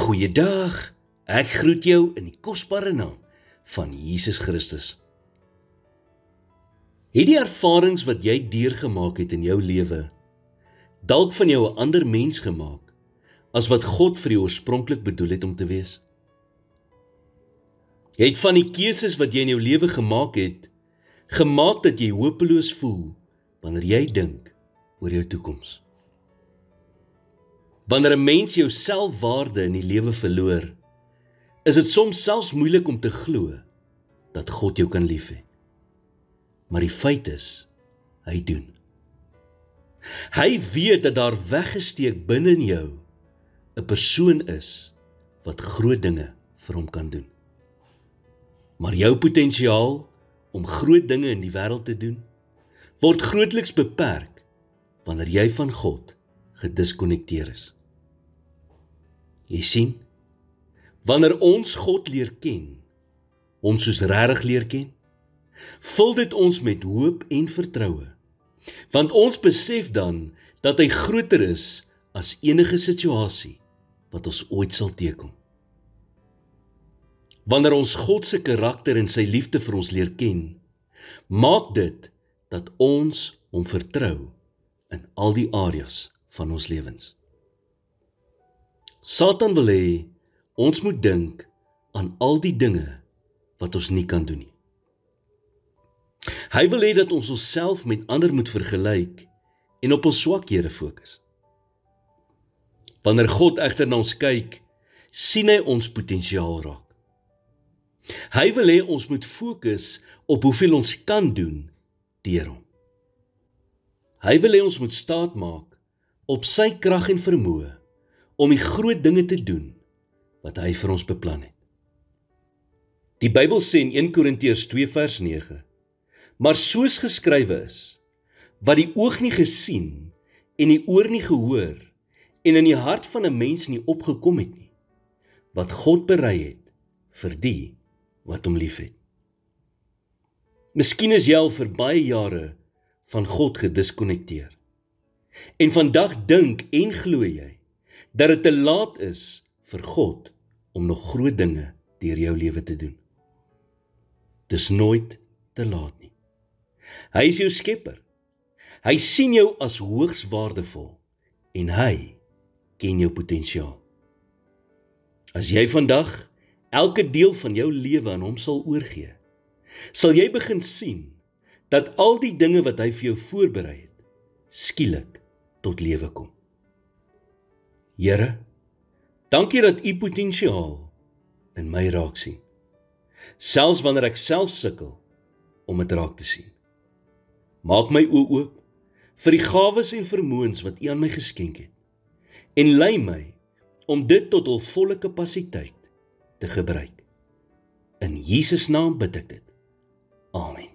Goeiedag, ek groet jou in die kosbare naam van Jesus Christus. Het die ervarings wat jy deurgemaak het in jou lewe, dalk van jou 'n ander mens gemaak, as wat God vir jou oorspronklik bedoel het om te wees? Het van die keuses wat jy in jou lewe gemaak het, gemaak dat jy hopeloos voel, wanneer jy dink oor jou toekoms? Wanneer 'n mens jou selfwaarde in die lewe verloor, is dit soms selfs moeilik om te glo dat God jou kan lief hê. Maar die feit is, hy doen. Hy weet dat daar weggesteek binne in jou 'n persoon is wat groot dinge vir hom kan doen. Maar jou potensiaal om groot dinge in die wêreld te doen, word grootliks beperk wanneer jy van God gediskonnekteer is. Jy sien, wanneer ons God leer ken, hom soos regtig leer ken, vul dit ons met hoop en vertroue, want ons besef dan dat hy groter is as enige situasie wat ons ooit sal teekom. Wanneer ons God se karakter en sy liefde vir ons leer ken, maak dit dat ons hom vertrou in al die areas van ons lewens. Satan wil hê ons moet dink aan al die dinge wat ons nie kan doen nie. Hy wil hê dat ons onsself met ander moet vergelyk en op ons swakhede fokus. Wanneer God egter na ons kyk, sien hy ons potensiaal raak. Hy wil hê ons moet fokus op hoeveel ons kan doen deur hom. Hy wil hê ons moet staat maak op sy krag en vermoë om die groot dinge te doen wat hy vir ons beplan het. Die Bybel sê in 1 Korintiërs 2 vers 9, maar soos geskrywe is, wat die oog nie gesien en die oor nie gehoor en in die hart van 'n mens nie opgekom het nie, wat God berei het vir die wat hom liefhet. Miskien is jy al vir baie jare van God gediskonnekteer. En vandag dink en glo jy dat dit te laat is vir God om nog groot dinge deur jou lewe te doen. Dis nooit te laat nie. Hy is jou skepper. Hy sien jou as hoogs waardevol en hy ken jou potensiaal. As jy vandag elke deel van jou lewe aan hom sal oorgee, sal jy begin sien dat al die dinge wat hy vir jou voorberei het, skielik tot lewe kom. Here, dankie dat u potensiaal in my raak sien, selfs wanneer ek self sukkel om dit raak te sien. Maak my oë oop vir die gawes en vermoëns wat u aan my geskenk het, en lei my om dit tot hul volle kapasiteit te gebruik. In Jesus naam bid ek dit. Amen.